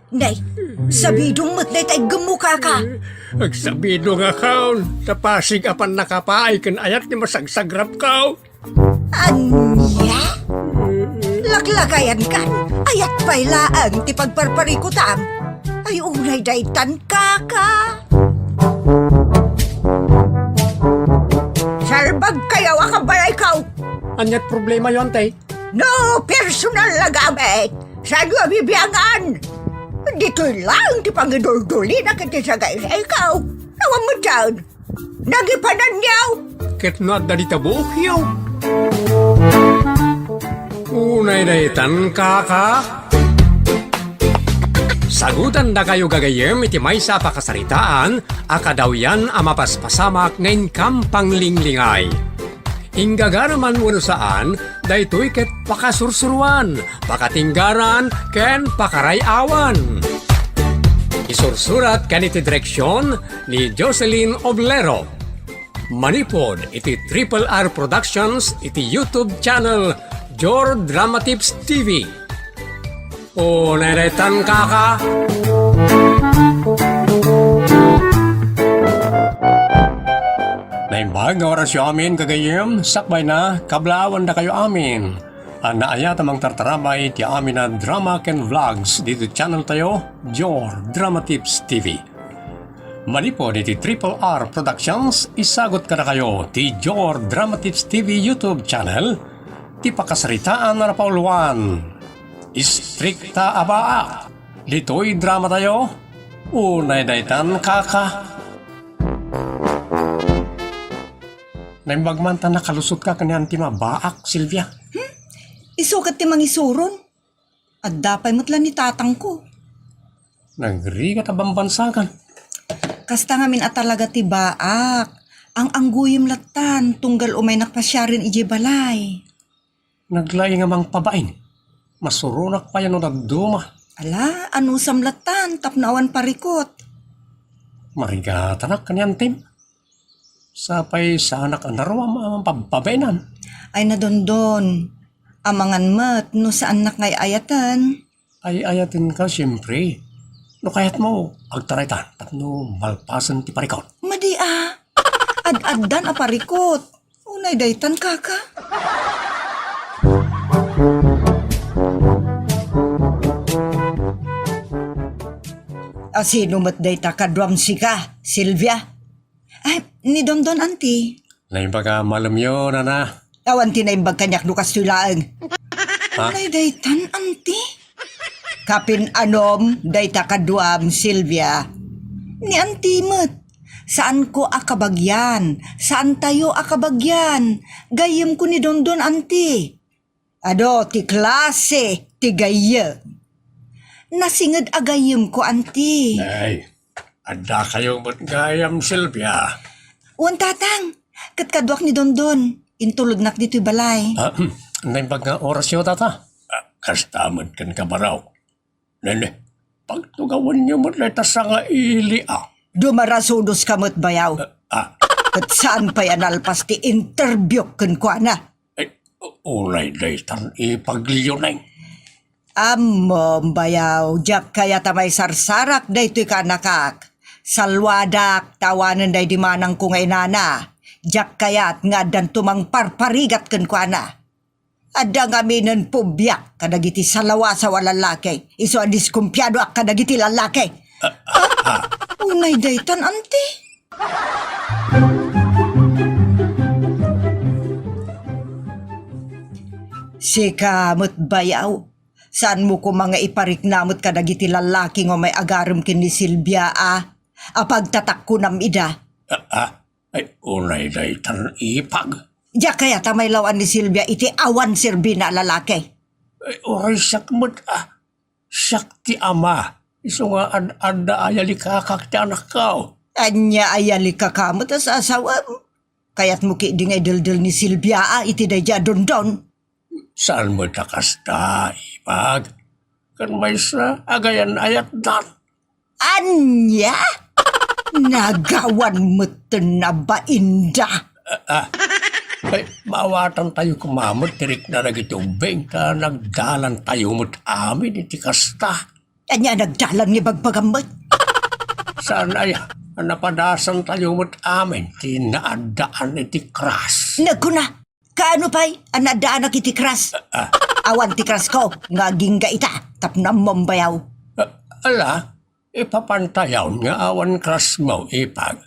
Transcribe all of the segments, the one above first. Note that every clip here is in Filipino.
Nay, sabidong mo't day tay gemuka ka. Agsabido nga kaon, tapasig apan nakapaay kan ayat ni masagsagrap kao. Anya? Laklakayan kan, ayat pailaan ti pagparparikutam. Ay unay daytan kaka. Sarbag kayaw akabalay kaw. Anyat problema yon tay? No personal na gamit. Sa bibiyangan. Dito'y lang ti pangidol-duli na kiti sa sa ikaw. Nawan mo dyan. Nagipanan niyaw. Ket no at dalita buok yaw. Unay daytan kaka. Sagutan na kayo gagayem iti may sa pakasaritaan, akadaw yan amapaspasamak ngayon kampang linglingay. Hinggaga naman uno saan, daytoy ket pakasursuruan, pakatinggaran, ken pakarayawan. Isursurat kan iti direksyon ni Jocelyn Oblero. Manipod iti Triple R Productions iti YouTube channel Jor Drama Tips TV. O neretan kaka. Naimbag nga orasyo amin kagayem, sakbay na, kablawan na kayo amin. Naaya tamang tartarabay ti amin na drama ken vlogs dito channel tayo, Jor Drama Tips TV. Manipod iti Triple R Productions, isagot ka na kayo ti Jor Drama Tips TV YouTube channel, ti pakasaritaan na napauluan. Istrikta abaa, dito'y drama tayo, unay daytan kaka. Naimbagman ta nakalusot ka kanyan ti mabaak, Silvia. Isukat ti mangisuron. At dapay mo't lang ni tatang ko. Nagrigat abang bansagan. Kasta ngamin at talaga ti baak. Ang angguyim latan, tunggal umay nakpasyarin iji balay. Naglay nga mang pabain. Masurunak pa yan o nagduma. Ala, ano samlatan, tapnawan parikot. Marigata na kanyan tim. Sapay sa anak ang narawam ang pababainan. Ay nadondon. Amangan mat, no saan nak ngay ayatan. Ay ayatin ka siyempre. No kayat mo, agtaraytan, tapno malpasan ti parikot. Madi ad-addan a parikot. Unay daytan kaka. Sino mat dayta kadwam si ka, Silvia? Ay, ni Dondon anti. Naimbaga malam yun, ana. Awan tinaimbag kanyak dukas tulaang. Ha? Unay daytan anti. Kapin anom, dayta kadwam, Silvia. Ni anti mat. Saan ko akabagyan? Saan tayo akabagyan? Gayem ko ni Dondon anti. Ado, ti klase, ti gayem. Nasingad agayem ko anti. Ay, ada kayo matgayam, Silvia. Uwan tatang, katkadwak ni Dondon. Intulog nak dito'y balay. Naimbag nga oras yun, tata. Kastamad kan kabaraw. Nene, pagtugawan niyo mo leta sa nga ili, Dumarasudos kamot bayaw. At saan pa yan alpas ti interview kun kwa na? Ay, ulay daytan ipagliyo na Amom bayaw, jak kaya tamay sarsarak daytoy ka nakak. Salwadak, tawanan day di manang kung ay nana. Jak kaya't nga dan tumang parparigat kun kwa na. Ada nga minan pubyak kadagiti salawa sa walalaki. Iso adis kumpyado ak kadagiti lalaki. Unay daytan anti. Sika mo't bayaw. Saan mo ko mga iparik namot kadagiti lalaki nga may agaram kin ni Silvia Apagtatak ko nam ida. Ay, unay daytan ipag. Diya kaya tamay lawan ni Silvia iti awan sirbi na lalaki. Ay, oray sakmod Sak ti ama. Iso nga ada ayali kakak ti anak kao. Anya ayali kakamot sa asawa mo. Kaya't mo ki di ngay daldal ni Silvia iti dayja dondon. Saan mo takasta, ipag? Kan may sa agayan ayat dan. Anya? Nagawan mo na ba inda? Ay, mawatan tayo kumamot, tirik na nagitubing ka, nagdalan tayo mo't amin, iti kasta. Anya nagdalan ni bagbagamot. Saan ay napadasan tayo mo't amin tinaadaan iti kras. Nagkuna, kaano pa'y anadaan na kiti kras? Awan ti kras ko, nga gingga ita, tapnam mombayaw. Ala, ipapantayaw nga awan kras mo ipag.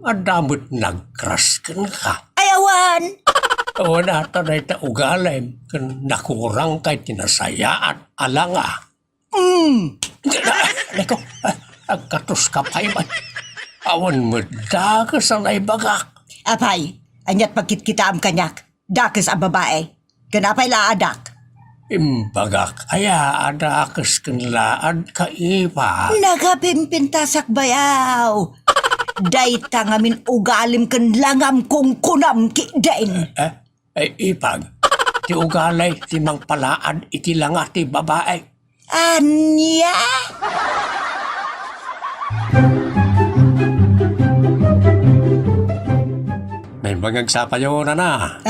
Adamot nagkras kan ka. Ay awan! O natanay ta ugalay kan nakurang kay tinasayaan alanga. Leko, agkatos ka pa'y man. Awan mo dagas ang naibagak. Apay, anyat pagkit kita am kanyak, dakas ang babae. Kanapay laadak. Imbagak, aya adakas kan laad ka ipa. Nagapimpintasak bayaw. Dayta ngamin ugalim kan langam kong kunam ki dain. Ay ipag, ti ugalay ti mang palaan iti langa ti babae. Anya? May magagsapayo na.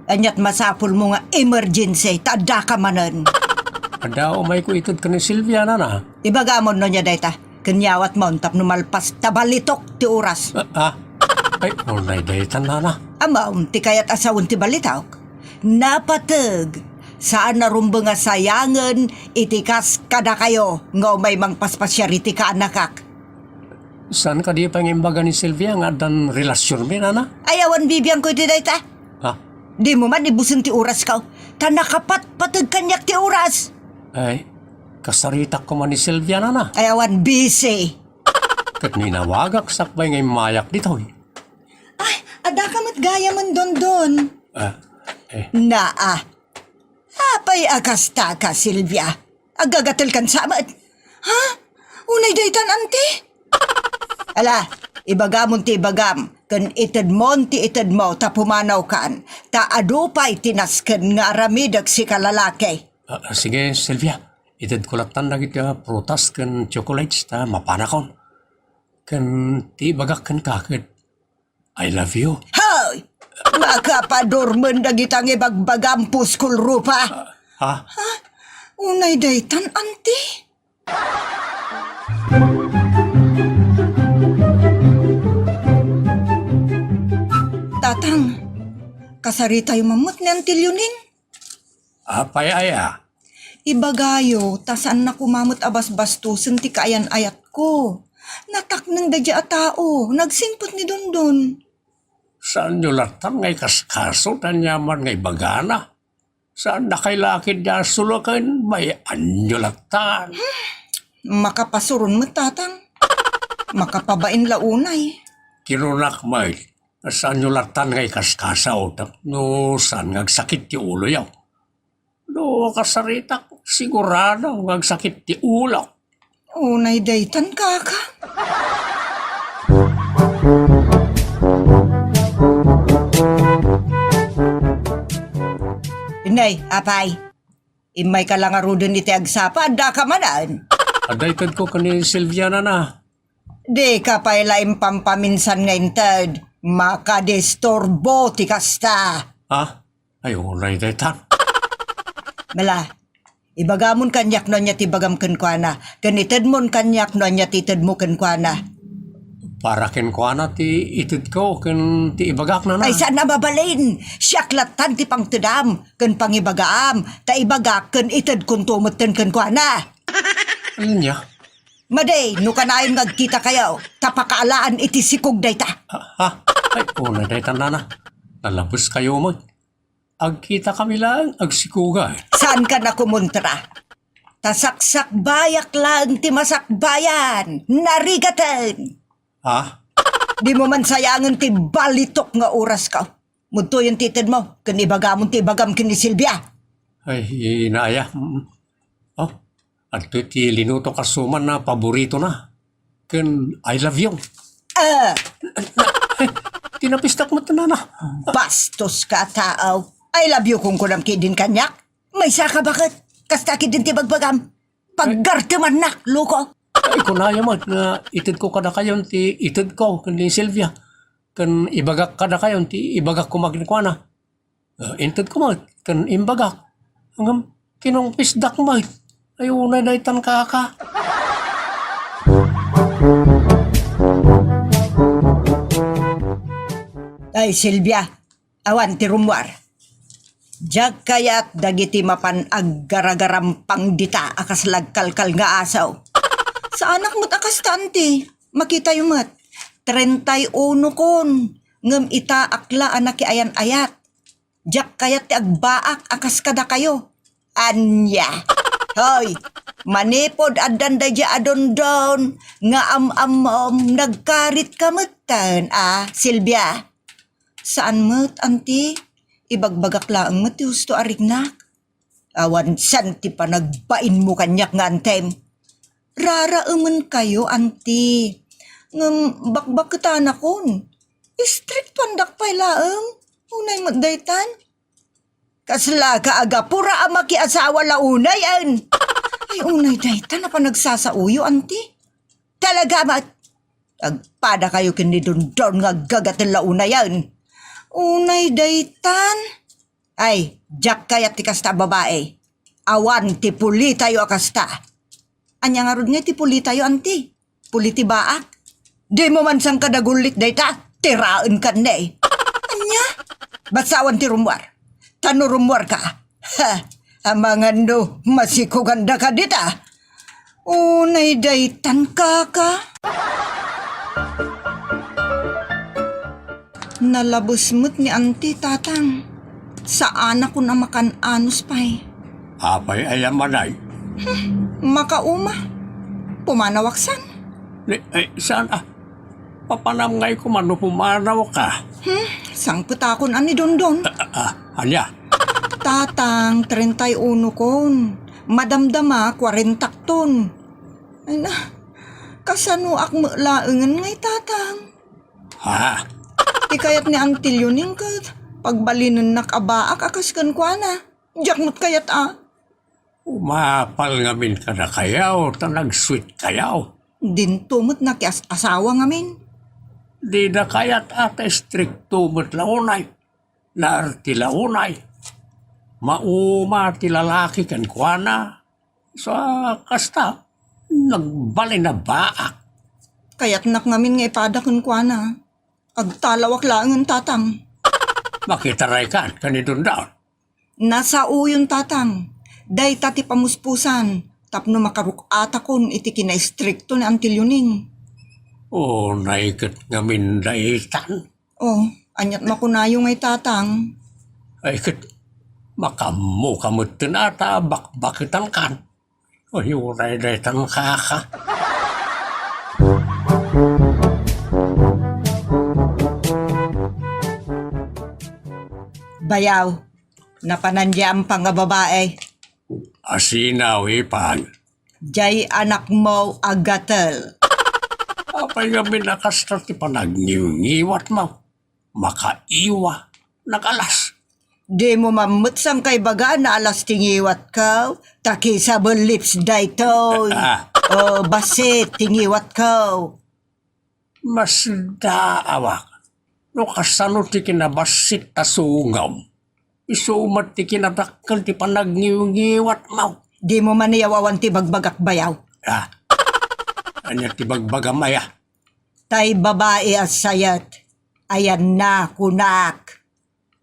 Anyat masapul mo nga emergency, tada ka manan. Ada umay ko itod ka ni Silvia na. Ibagamon no niya dayta, kanyawat mo tap numalpas tabalitok ti oras. Ay, ulay daytan na. Amaw, ti kayat asawon ti balitaw. Napatag, saan narumba nga sayangan, itikas kada kayo, nga may mang paspasyari ti kaanakak. Saan ka di pangimbaga ni Silvia nga dan relasyon mi na? Ayawan bibiyang ko ti dayta. Di mo man ibusin ti oras ka, tanakapat patag kanyak ti oras. Ay, kasaritak ko man ni Silvia na. Ayawan busy. Kat ninawagak sakbay ngay mayak dito. Ay, ada ka mat gaya man don. Naa. Apay akasta ka, Silvia. Agagatal kan samad. Ha? Unay daytan, ante? Ala, ibagamon ti ibagam. Kan itad mon ti itad mo, ta pumanaw kan. Ta adupay tinasken nga aramidag si kalalaki. Sige, Silvia. Itad kulatan na kita prutas kan chocolates ta mapanakon. Kan ti bagak kan kakit. I love you. Hoy! Makapadormen dagitang ibagbagam puskul rupa. Unay daytan, ante? Tatang, kasarita yung mamut ni Auntie Leoning. Apay aya. Ibagayo, tasan na kumamot abas-bastusin ti kaayan ayat ko. Natak ng dadya a tao, nagsingpot ni Dondon. Saan nyo latan ngay kaskaso tanyaman ngay bagana? Saan na kay lakid niya sulakan may anyo latan? Makapasurun mo, tatang. Makapabain launay. Kinunak may, saan nyo latan ngay kaskasaw? No, saan ngagsakit ti ulo yaw? No, kasaritak, sigurado ngagsakit ti ulo. Unay daytan, kaka. Inay, apay. Imay ka lang arudon iti agsapa, da ka manan. Adaytad ko kani Silvia na. Di ka pa ilaim pampaminsan nga intad. Makadistorbo ti kasta. Ay, ulay daytan. Mala, ibagamon kanyak no niya ti bagam kenkwana. Ganitad mon kanyak no niya titad mo kenkwana. Para kenkwana ti itid ko ken ti ibagak na. Ay saan nababalin? Siyaklatan ti pangtedam, ken pangibagaam, ta ibagak ken itad kun tumeten kenkwana. Ano niya? Maday, no kanayon ngagkita kayo, tapakaalaan iti sikog dayta. Ay, ulay daytan na. Nalabos kayo mo. Agkita kami lang, agsikuga. Saan ka na kumontra? Tasaksak bayak lang ti masakbayan, narigatan. Di mo man sayangan ti balitok nga oras ka. Munto yung titid mo, kan ibagamon ti ibagam kin ni Silvia. Ay, inaaya. At ti linuto kasuman na paborito na. Ken I love you. Tinapistak mo na. Bastos ka, tao. I love you kung kunam kidin kanyak. May saka bakit? Kasta kidin ti bagbagam. Paggarte man nak, loko. Ay, kunaya mo, na itid ko kada kayon, ti itid ko, kan ni Silvia. Kan ibagak kada kayon, ti ibagak ko magnikwana. Intid ko mo, kan imbagak. Hanggang kinong pisdak mo. Ay, unay na itan ka. Ay, Silvia, awan ti rumwar. Jag kayat dagiti mapan aggaragaram pang dita akas lagkalkal nga asaw. Sa anak mo't akas tanti, makita yung mat. 31 kon, ngem ita akla anak ayan ayat. Jak kayat ti agbaak akas kada kayo. Anya. Hoy, manipod adan da ja adon-don, nga am-amom nagkarit kamutan, Silvia. Saan mo't, anti? Ibagbagak laang mo't ti husto arignak. Awan santi pa nagbain mo kanyak nga antem. Rara umun kayo, anti. Ngam bakbak kita nakon. Strict pandak pa laang. Unay mo't daytan. Kasla ka aga pura ama ki asawa launay an. Ay unay daytan na pa nagsasauyo, anti. Talaga mat. Agpada kayo kinidundon nga gagatin launay an. Unay daytan. Ay, jak kayat ti kasta babae. Awan ti puli tayo akasta. Anya nga rod nga ti puli tayo, anti. Puli ti baak. Di mo man sang kadagulit dayta. Tiraan ka na eh. Anya? Batsawan ti rumwar. Tano rumwar ka. Ha, amangan do, masikuganda ka dita. Unay daytan ka. Nalabos mo't ni anti tatang. Sa anak ko na makan-anos pa'y. Apay ayamanay. Makauma. Pumanawaksan. Ay, saan papanam ngay ko man pumanaw ka. Sang putakon ani dondon. Anya? Tatang, 31 kon. Madamdama, 40 ton. Ay na, kasano ak laengan ngay tatang. Ha? Ikayat ni Antilyo ning kat. Pagbalinan nakabaak akas kan kwa na. Jakmut kayat Umapal ngamin ka na kayaw, tanag-sweet kayaw. Dintumot na asawa ngamin. Di na kayat ata stricto mo't launay. Naarti launay. Mauma ti lalaki kan kwa na. Sa kasta, nagbali na baak. Kayat nak ngamin nga ipada kan kwa na. Agtalawak laangan tatang. Makitaray kan, kanidun daw. Nasa uyon tatang. Day tati pamuspusan. Tapno makarukata kon iti kina-stricto ni Antilyoning. Naikat ngamin daitan. Anyat makunayo ngay tatang. Ay kat, makamu kamutin ata bakbakitan kan. Uray daitan kaka. Bayaw, napanandya ang pang babae. Asinaw ipan. Jay anak mo agatel. Apay ngamin nakastar ti panagniw-ngiwat mo. Makaiwa. Nakalas. Di mo mamutsang kay baga na alas tingiwat ka. Taki sa lips daytoy. Basit tingiwat ka. Mas daawak. No kasano ti kinabasit tasungaw. Isumat ti kinadakkel ti panagniw-ngiwat mo. Di mo maniyawawan ti bagbagak bayaw. Anya ti bagbagamaya. Tay babae as sayat. Ayan na kunak.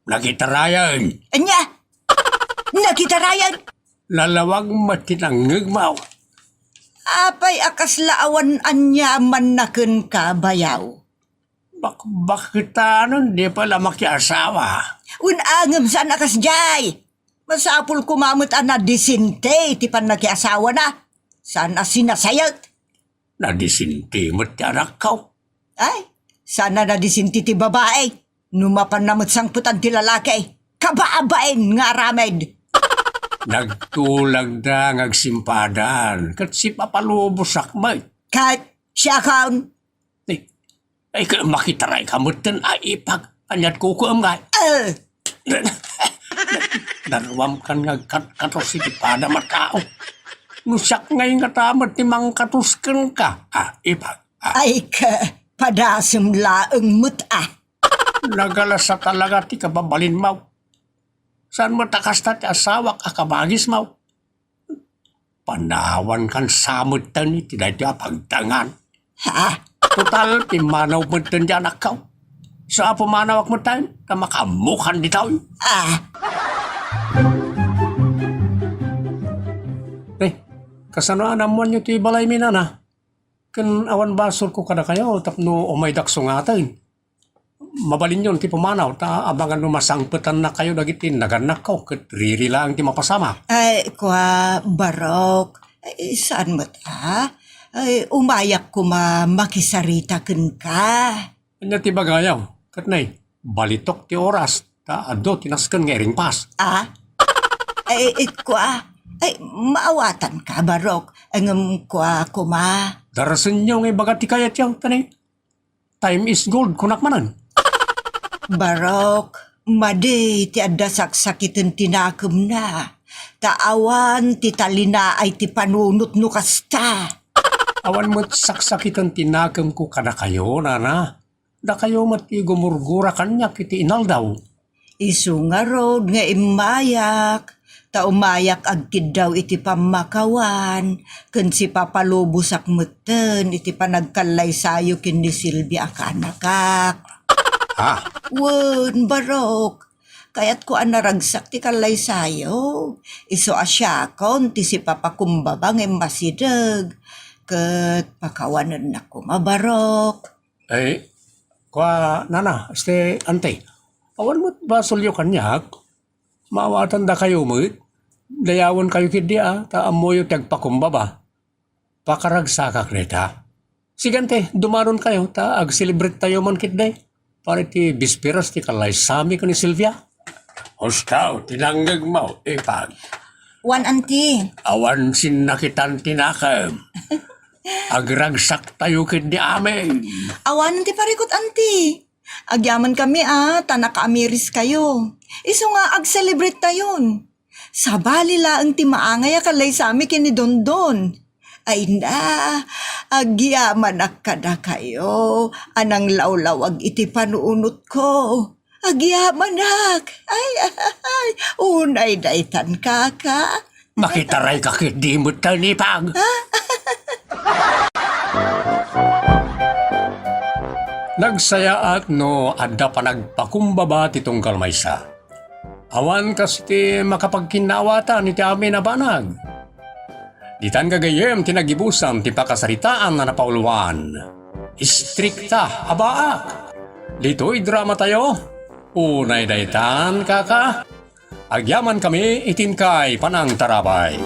Nakitarayan. Anya? Nakitarayan? Lalawag matinangig mo. Apay akas laawan anya man nakun ka bayaw. Bakit di pala makiasawa? Unangam saan akas jay. Masapul kumamot ana disinte ti pan nakiasawa na. Saan sinasayat? Nadisinti mo't anak ko. Ay, sana na disinti ti babae. Numapan namot sang putan ti lalaki. Kabaabain nga ramed. Nagtulag da ngagsimpadan. Kat si papalubos sakmay. Kat siya kaon. Ay makitaray kamutin ay ipag. Anyat kukuam nga. Darwam kan ngagkatos iti pada matao. Nusak ngay nga tamat ti mangkatusken ka. Ipag. Ay ka, padasem laeng muta. Nagalasa talaga ti kababalin mo. Saan mo takas ti asawak akabagis mo? Panawan kan samot tan iti dahito apagtangan. Ha? Total, timanaw mo tan dyan akaw. Sa pumanawak mo tan, na makamukan di tao. Kasanaan naman nyo ti balay minana. Kan awan basol ko kada kayo, tapno umay dakso nga atin. Mabalin yun ti pumanaw, ta abangan numasangpetan na kayo dagiti naganak ko, kat riri lang ti mapasama. Ay, kwa, Barok. Ay, saan mo ta? Ay, umayak ko makisarita ken ka. Kanya ti bagayaw, kat nay, balitok ti oras, ta ado tinaskan nga iring pas. Ay, kwa. Ay, maawatan ka, Barok. Ang kwa kuma. Darasan nyo nga bagat ti kayat yaw, tanay. Time is gold, kunak manan. Barok, madi ti adda saksakitan tinakem na. Taawan ti talina ay ti panunot no kasta. Awan mo't saksakitan tinakam ko kada kayo, nana. Da kayo mati gumurgura kanya kiti inal daw. Isu nga rod nga imayak. Ta umayak agkid daw iti pamakawan. Ken si papalubusak meten iti panagkalay sayo kin ni Silvia kanakak. Ha? Wen, Barok. Kayat ko anaragsak ti kalay sayo. Iso asyakon ti si papakumbabang masideg. Ket pakawanan na ko mabarok. Eh, kwa nana, ante. Awan mo't basolyo kanyak. Maawatan da kayo mo't. Dayawan kayo kidya, ta amoyo tagpakumbaba. Pakaragsakak neta. Sigante, dumaron kayo, ta ag-celebrate tayo man kitday. Para ti bisperas ti kalay sami ko ni Silvia. Hostaw, tinanggag mo, ipag. Wan, auntie. Awan sinakitan tinakam. Agragsak tayo kindi amin. Awan, auntie parikot, auntie. Agyaman kami tanaka-amiris kayo. Iso nga ag-celebrate tayon. Sabali laang ti maangay kalay sami kini Dondon. Ay na, agyaman akada kayo. Anang lawlawag iti panuunot ko. Agyaman ak. Ay, unay daytan kaka. Makitaray ka kindi mo tanipag. Nagsaya at no adda pa nagpakumbaba ti tunggal maysa. Awan kas ti makapagkinawatan iti amin na banag. Ditan gagayem tinagibusan ti pakasaritaan na napauluan. Istrikta abaak. Dito'y drama tayo. Unay daytan kaka. Agyaman kami itinkay panang tarabay.